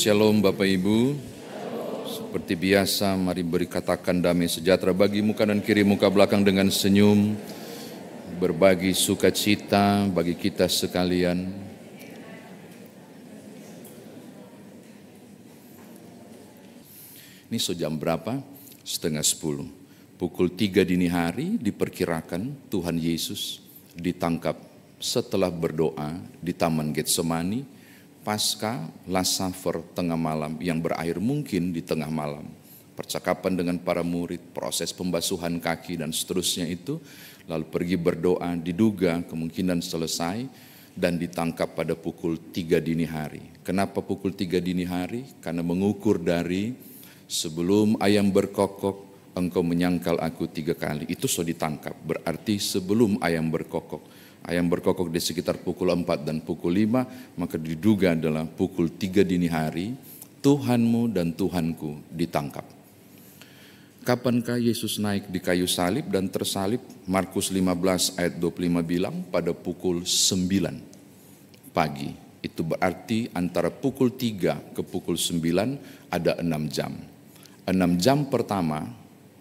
Shalom Bapak Ibu. Seperti biasa, mari beri katakan damai sejahtera bagi muka dan kiri, muka belakang dengan senyum. Berbagi sukacita bagi kita sekalian. Ini jam berapa? 9:30. Pukul 3 dini hari diperkirakan Tuhan Yesus ditangkap setelah berdoa di Taman Getsemani. Pasca Last Supper tengah malam yang berakhir mungkin di tengah malam. Percakapan dengan para murid, proses pembasuhan kaki dan seterusnya itu. Lalu pergi berdoa, diduga kemungkinan selesai dan ditangkap pada pukul 3 dini hari. Kenapa pukul 3 dini hari? Karena mengukur dari sebelum ayam berkokok engkau menyangkal aku 3 kali. Itu sudah ditangkap, berarti sebelum ayam berkokok. Ayam berkokok di sekitar pukul 4 dan pukul 5, maka diduga adalah pukul 3 dini hari, Tuhanmu dan Tuhanku ditangkap. Kapankah Yesus naik di kayu salib dan tersalib? Markus 15 ayat 25 bilang pada pukul 9 pagi. Itu berarti antara pukul 3 ke pukul 9 ada 6 jam. 6 jam pertama,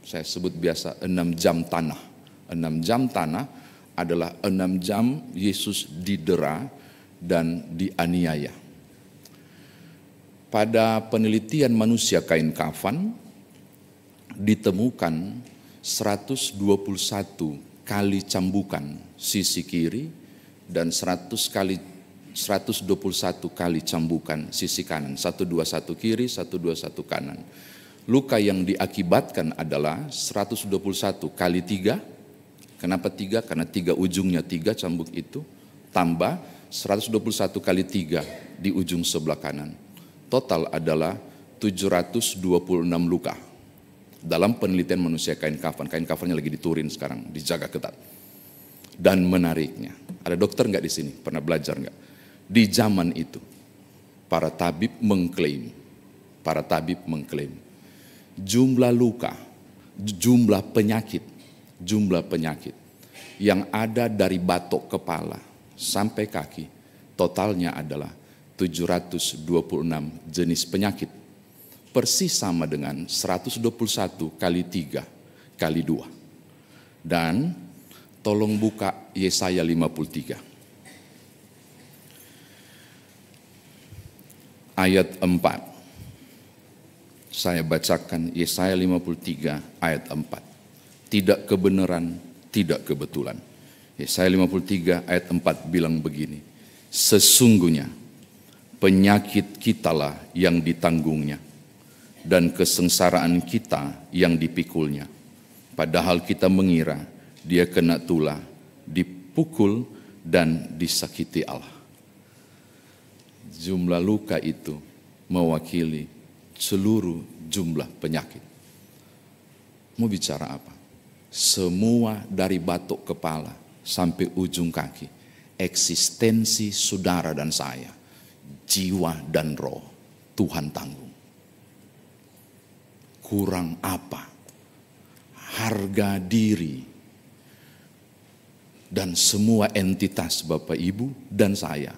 saya sebut biasa 6 jam tanah. 6 jam tanah adalah 6 jam Yesus didera dan dianiaya. Pada penelitian manusia kain kafan ditemukan 121 kali cambukan sisi kiri dan 121 kali cambukan sisi kanan. 121 kiri, 121 kanan. Luka yang diakibatkan adalah 121 kali 3. Kenapa 3? Karena 3 ujungnya 3 cambuk itu, tambah 121 kali 3 di ujung sebelah kanan. Total adalah 726 luka. Dalam penelitian manusia kain kafan. Kain kafannya lagi diturin sekarang, dijaga ketat. Dan menariknya, ada dokter nggak di sini? Pernah belajar nggak? Di zaman itu, para tabib mengklaim jumlah luka, jumlah penyakit yang ada dari batok kepala sampai kaki totalnya adalah 726 jenis penyakit. Persis sama dengan 121 kali 3 kali 2. Dan tolong buka Yesaya 53. Ayat 4. Saya bacakan Yesaya 53 ayat 4. Tidak kebenaran, tidak kebetulan. Yesaya 53 ayat 4 bilang begini. Sesungguhnya penyakit kitalah yang ditanggungnya dan kesengsaraan kita yang dipikulnya. Padahal kita mengira dia kena tulah, dipukul dan disakiti Allah. Jumlah luka itu mewakili seluruh jumlah penyakit. Mau bicara apa? Semua dari batok kepala sampai ujung kaki, eksistensi saudara dan saya, jiwa dan roh, Tuhan tanggung. Kurang apa? Harga diri dan semua entitas Bapak Ibu dan saya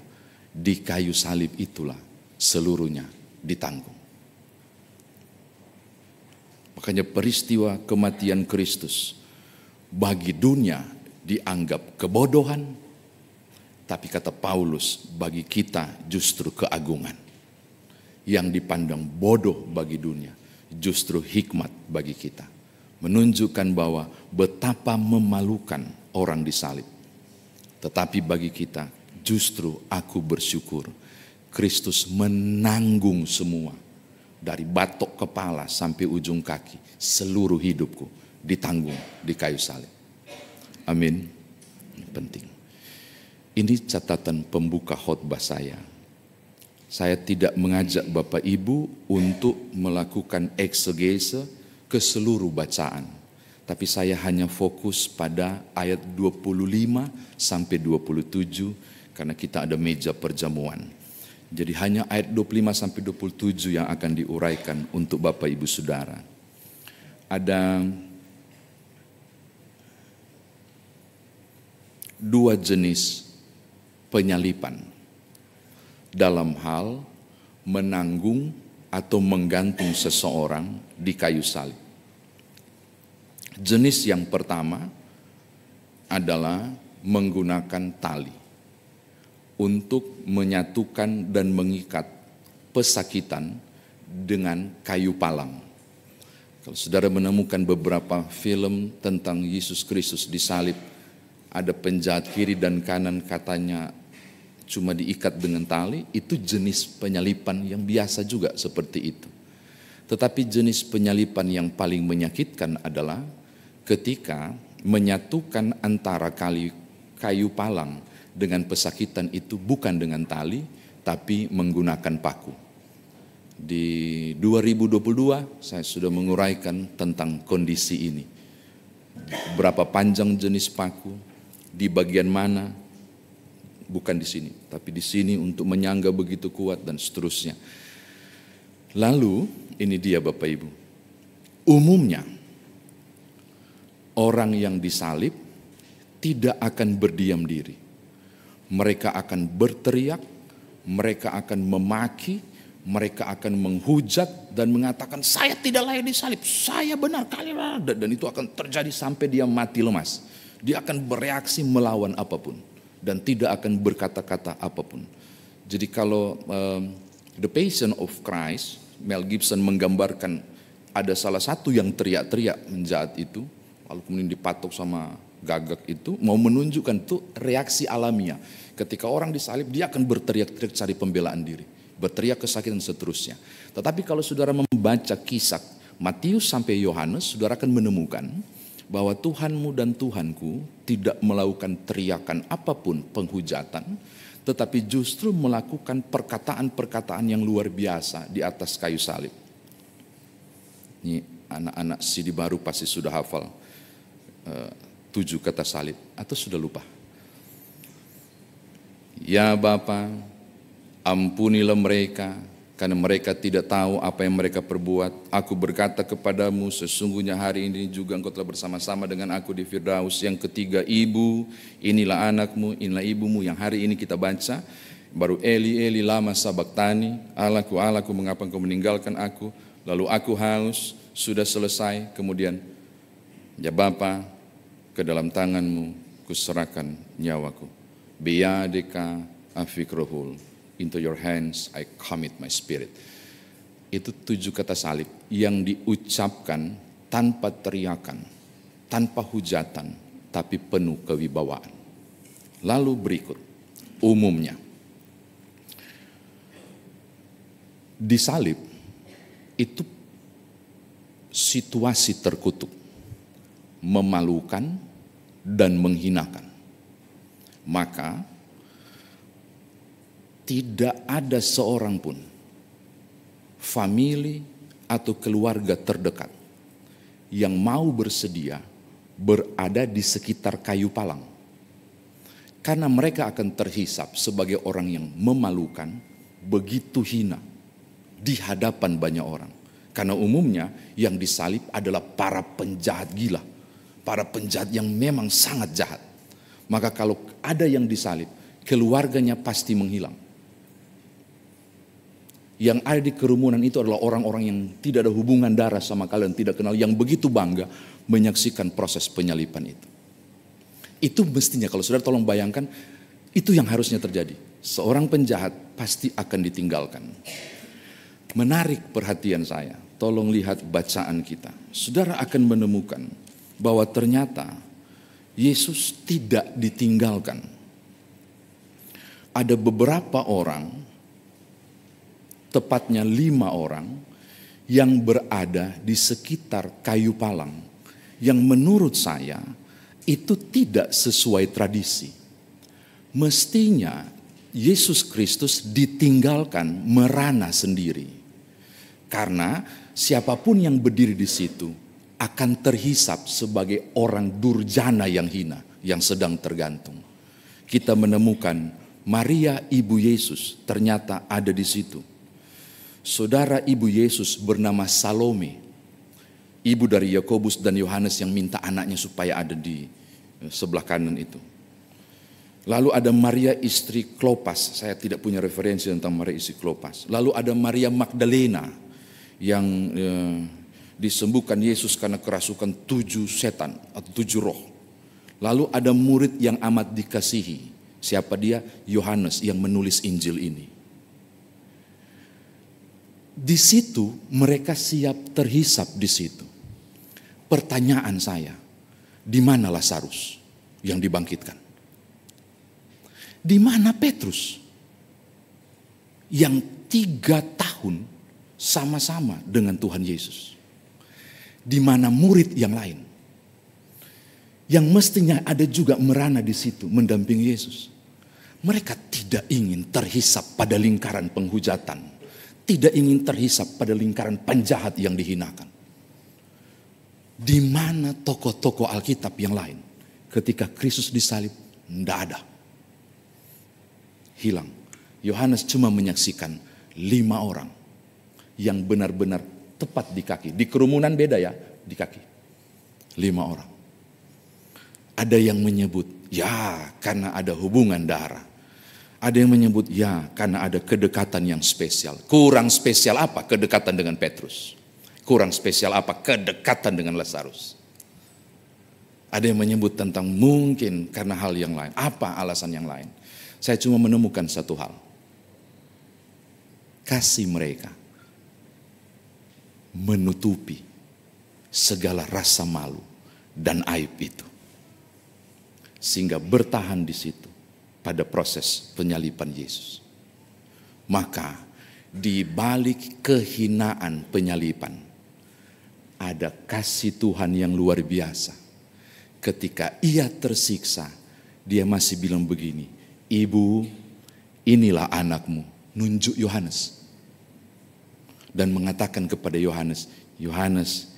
di kayu salib itulah seluruhnya ditanggung. Makanya peristiwa kematian Kristus bagi dunia dianggap kebodohan, tapi kata Paulus bagi kita justru keagungan. Yang dipandang bodoh bagi dunia justru hikmat bagi kita. Menunjukkan bahwa betapa memalukan orang disalib. Tetapi bagi kita justru aku bersyukur Kristus menanggung semua. Dari batok kepala sampai ujung kaki, seluruh hidupku ditanggung di kayu salib. Amin. Ini penting. Ini catatan pembuka khotbah saya. Saya tidak mengajak Bapak Ibu untuk melakukan eksegese ke seluruh bacaan. Tapi saya hanya fokus pada ayat 25 sampai 27 karena kita ada meja perjamuan. Jadi hanya ayat 25 sampai 27 yang akan diuraikan untuk Bapak Ibu Saudara. Ada 2 jenis penyalipan dalam hal menanggung atau menggantung seseorang di kayu salib. Jenis yang pertama adalah menggunakan tali untuk menyatukan dan mengikat pesakitan dengan kayu palang. Kalau saudara menemukan beberapa film tentang Yesus Kristus disalib, ada penjahat kiri dan kanan katanya cuma diikat dengan tali, itu jenis penyalipan yang biasa juga seperti itu. Tetapi jenis penyalipan yang paling menyakitkan adalah ketika menyatukan antara kayu palang dengan pesakitan itu bukan dengan tali, tapi menggunakan paku. Di 2022 saya sudah menguraikan tentang kondisi ini. Berapa panjang jenis paku, di bagian mana, bukan di sini, tapi di sini untuk menyangga begitu kuat dan seterusnya. Lalu ini dia Bapak Ibu, umumnya orang yang disalib tidak akan berdiam diri. Mereka akan berteriak, mereka akan memaki, mereka akan menghujat dan mengatakan saya tidak layak disalib, saya benar kali, dan itu akan terjadi sampai dia mati lemas. Dia akan bereaksi melawan apapun dan tidak akan berkata-kata apapun. Jadi kalau The Passion of Christ, Mel Gibson menggambarkan ada salah satu yang teriak-teriak menjahat itu, lalu kemudian dipatok sama gagak itu, mau menunjukkan itu reaksi alamiah. Ketika orang disalib dia akan berteriak-teriak cari pembelaan diri, berteriak kesakitan seterusnya. Tetapi kalau saudara membaca kisah Matius sampai Yohanes, saudara akan menemukan bahwa Tuhanmu dan Tuhanku tidak melakukan teriakan apapun penghujatan, tetapi justru melakukan perkataan-perkataan yang luar biasa di atas kayu salib. Ini anak-anak CD baru pasti sudah hafal 7 kata salib, atau sudah lupa? Ya Bapa, ampunilah mereka, karena mereka tidak tahu apa yang mereka perbuat. Aku berkata kepadamu, sesungguhnya hari ini juga engkau telah bersama-sama dengan aku di Firdaus. Yang ketiga, ibu, inilah anakmu, inilah ibumu, yang hari ini kita baca. Baru Eli, Eli, lama sabaktani, Allahku, Allahku, mengapa engkau meninggalkan aku? Lalu aku haus, sudah selesai. Kemudian, ya Bapa, ke dalam tanganmu kuserahkan nyawaku. Biyadika afikrohul. Into your hands I commit my spirit. Itu 7 kata salib yang diucapkan tanpa teriakan, tanpa hujatan, tapi penuh kewibawaan. Lalu berikut, umumnya disalib itu situasi terkutuk, memalukan dan menghinakan. Maka tidak ada seorang pun, famili atau keluarga terdekat yang mau bersedia berada di sekitar kayu palang. Karena mereka akan terhisap sebagai orang yang memalukan, begitu hina di hadapan banyak orang. Karena umumnya yang disalib adalah para penjahat gila, para penjahat yang memang sangat jahat. Maka kalau ada yang disalib, keluarganya pasti menghilang. Yang ada di kerumunan itu adalah orang-orang yang tidak ada hubungan darah sama kalian, tidak kenal, yang begitu bangga menyaksikan proses penyalipan itu. Itu mestinya, kalau saudara tolong bayangkan, itu yang harusnya terjadi. Seorang penjahat pasti akan ditinggalkan. Menarik perhatian saya, tolong lihat bacaan kita. Saudara akan menemukan bahwa ternyata Yesus tidak ditinggalkan. Ada beberapa orang, tepatnya 5 orang yang berada di sekitar kayu palang, yang menurut saya itu tidak sesuai tradisi. Mestinya Yesus Kristus ditinggalkan merana sendiri, karena siapapun yang berdiri di situ akan terhisap sebagai orang durjana yang hina, yang sedang tergantung. Kita menemukan Maria ibu Yesus ternyata ada di situ. Saudara ibu Yesus bernama Salome, ibu dari Yakobus dan Yohanes yang minta anaknya supaya ada di sebelah kanan itu. Lalu ada Maria istri Klopas, saya tidak punya referensi tentang Maria istri Klopas. Lalu ada Maria Magdalena yang disembuhkan Yesus karena kerasukan 7 setan atau 7 roh. Lalu ada murid yang amat dikasihi. Siapa dia? Yohanes yang menulis Injil ini. Di situ mereka siap terhisap di situ. Pertanyaan saya, di mana Lazarus yang dibangkitkan? Di mana Petrus yang 3 tahun sama-sama dengan Tuhan Yesus? Di mana murid yang lain? Yang mestinya ada juga merana di situ mendampingi Yesus. Mereka tidak ingin terhisap pada lingkaran penghujatan. Tidak ingin terhisap pada lingkaran penjahat yang dihinakan. Di mana tokoh-tokoh Alkitab yang lain? Ketika Kristus disalib, tidak ada. Hilang. Yohanes cuma menyaksikan 5 orang yang benar-benar tepat di kaki. Di kerumunan beda ya, di kaki. 5 orang. Ada yang menyebut, ya karena ada hubungan darah. Ada yang menyebut, ya karena ada kedekatan yang spesial. Kurang spesial apa kedekatan dengan Petrus? Kurang spesial apa kedekatan dengan Lazarus? Ada yang menyebut tentang mungkin karena hal yang lain. Apa alasan yang lain? Saya cuma menemukan satu hal. Kasih mereka menutupi segala rasa malu dan aib itu. Sehingga bertahan di situ pada proses penyaliban Yesus. Maka di balik kehinaan penyaliban ada kasih Tuhan yang luar biasa. Ketika ia tersiksa, dia masih bilang begini, "Ibu, inilah anakmu." Nunjuk Yohanes. Dan mengatakan kepada Yohanes, "Yohanes,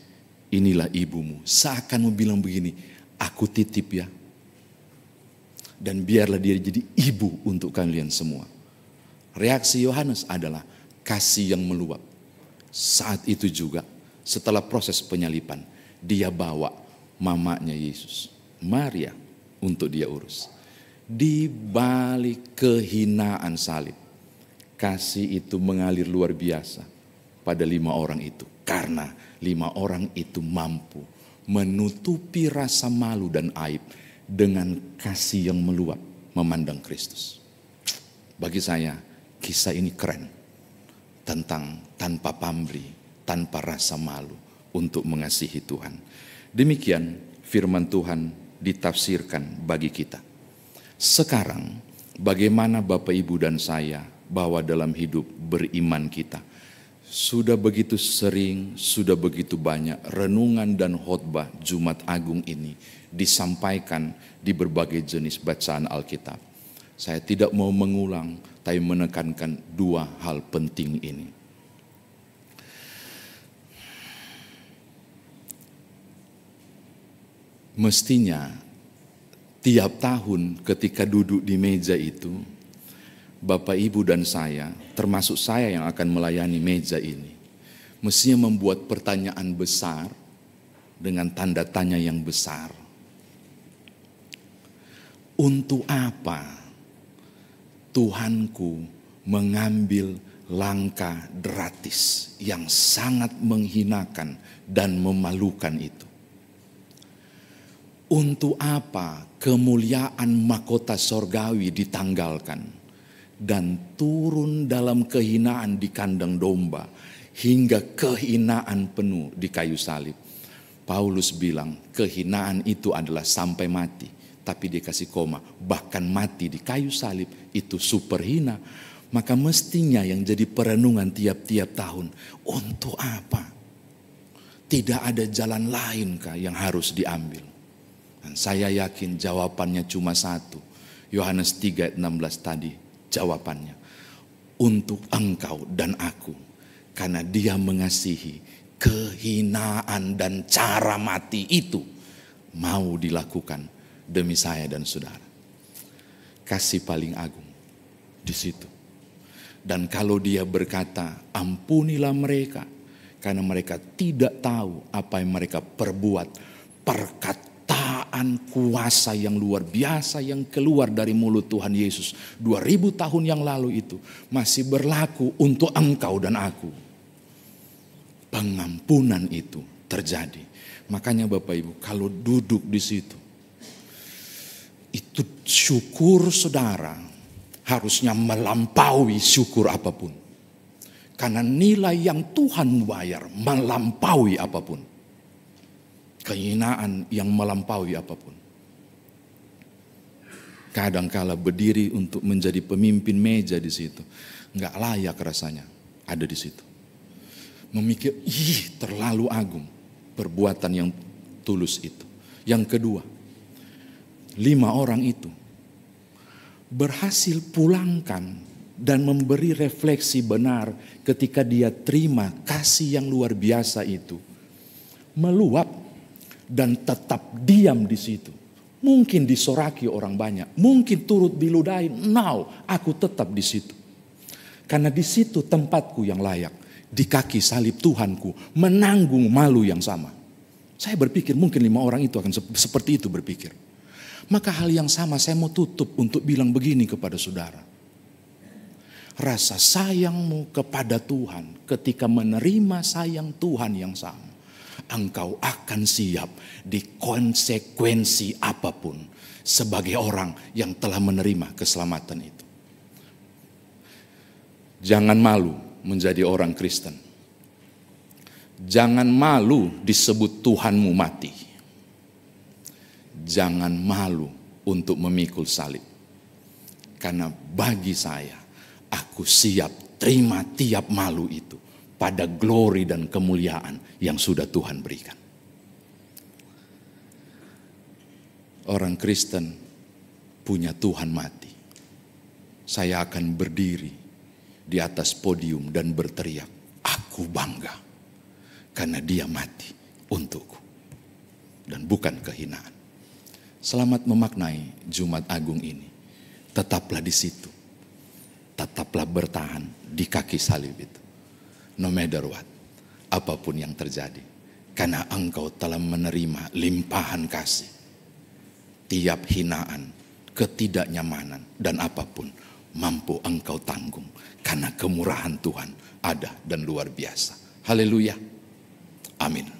inilah ibumu." Seakan mau bilang begini, "Aku titip ya. Dan biarlah dia jadi ibu untuk kalian semua." Reaksi Yohanes adalah kasih yang meluap. Saat itu juga, setelah proses penyaliban, dia bawa mamanya Yesus, Maria, untuk dia urus. Di balik kehinaan salib, kasih itu mengalir luar biasa pada 5 orang itu. Karena 5 orang itu mampu menutupi rasa malu dan aib dengan kasih yang meluap memandang Kristus. Bagi saya, kisah ini keren. Tentang tanpa pamrih, tanpa rasa malu untuk mengasihi Tuhan. Demikian firman Tuhan ditafsirkan bagi kita. Sekarang, bagaimana Bapak Ibu dan saya bahwa dalam hidup beriman kita sudah begitu sering, sudah begitu banyak renungan dan khotbah Jumat Agung ini disampaikan di berbagai jenis bacaan Alkitab. Saya tidak mau mengulang, tapi menekankan 2 hal penting ini. Mestinya tiap tahun ketika duduk di meja itu, Bapak Ibu dan saya, termasuk saya yang akan melayani meja ini, mestinya membuat pertanyaan besar dengan tanda tanya yang besar. Untuk apa Tuhanku mengambil langkah drastis yang sangat menghinakan dan memalukan itu? Untuk apa kemuliaan mahkota sorgawi ditanggalkan dan turun dalam kehinaan di kandang domba hingga kehinaan penuh di kayu salib? Paulus bilang kehinaan itu adalah sampai mati. Tapi dia kasih koma, bahkan mati di kayu salib itu super hina. Maka mestinya yang jadi perenungan tiap-tiap tahun, untuk apa? Tidak ada jalan lainkah yang harus diambil? Dan saya yakin jawabannya cuma satu. Yohanes 3:16 tadi jawabannya. Untuk engkau dan aku, karena dia mengasihi, kehinaan dan cara mati itu mau dilakukan demi saya dan saudara. Kasih paling agung di situ. Dan kalau dia berkata, ampunilah mereka karena mereka tidak tahu apa yang mereka perbuat. Perkataan perkataan kuasa yang luar biasa yang keluar dari mulut Tuhan Yesus 2000 tahun yang lalu itu masih berlaku untuk engkau dan aku. Pengampunan itu terjadi. Makanya Bapak Ibu, kalau duduk di situ, itu syukur saudara harusnya melampaui syukur apapun. Karena nilai yang Tuhan bayar melampaui apapun. Kehinaan yang melampaui apapun. Kadangkala berdiri untuk menjadi pemimpin meja di situ, nggak layak rasanya ada di situ. Memikir, terlalu agung perbuatan yang tulus itu. Yang kedua, 5 orang itu berhasil pulangkan dan memberi refleksi benar ketika dia terima kasih yang luar biasa itu. Meluap dan tetap diam di situ. Mungkin disoraki orang banyak, mungkin turut diludahi. Aku tetap di situ. Karena di situ tempatku yang layak. Di kaki salib Tuhanku menanggung malu yang sama. Saya berpikir mungkin 5 orang itu akan seperti itu berpikir. Maka hal yang sama saya mau tutup untuk bilang begini kepada saudara. Rasa sayangmu kepada Tuhan ketika menerima sayang Tuhan yang sama, engkau akan siap di konsekuensi apapun sebagai orang yang telah menerima keselamatan itu. Jangan malu menjadi orang Kristen. Jangan malu disebut Tuhanmu mati. Jangan malu untuk memikul salib. Karena bagi saya, aku siap terima tiap malu itu pada glory dan kemuliaan yang sudah Tuhan berikan. Orang Kristen punya Tuhan mati. Saya akan berdiri di atas podium dan berteriak, aku bangga karena dia mati untukku. Dan bukan kehinaan. Selamat memaknai Jumat Agung ini. Tetaplah di situ. Tetaplah bertahan di kaki salib itu. No matter what. Apapun yang terjadi. Karena engkau telah menerima limpahan kasih. Tiap hinaan, ketidaknyamanan dan apapun mampu engkau tanggung. Karena kemurahan Tuhan ada dan luar biasa. Haleluya. Amin.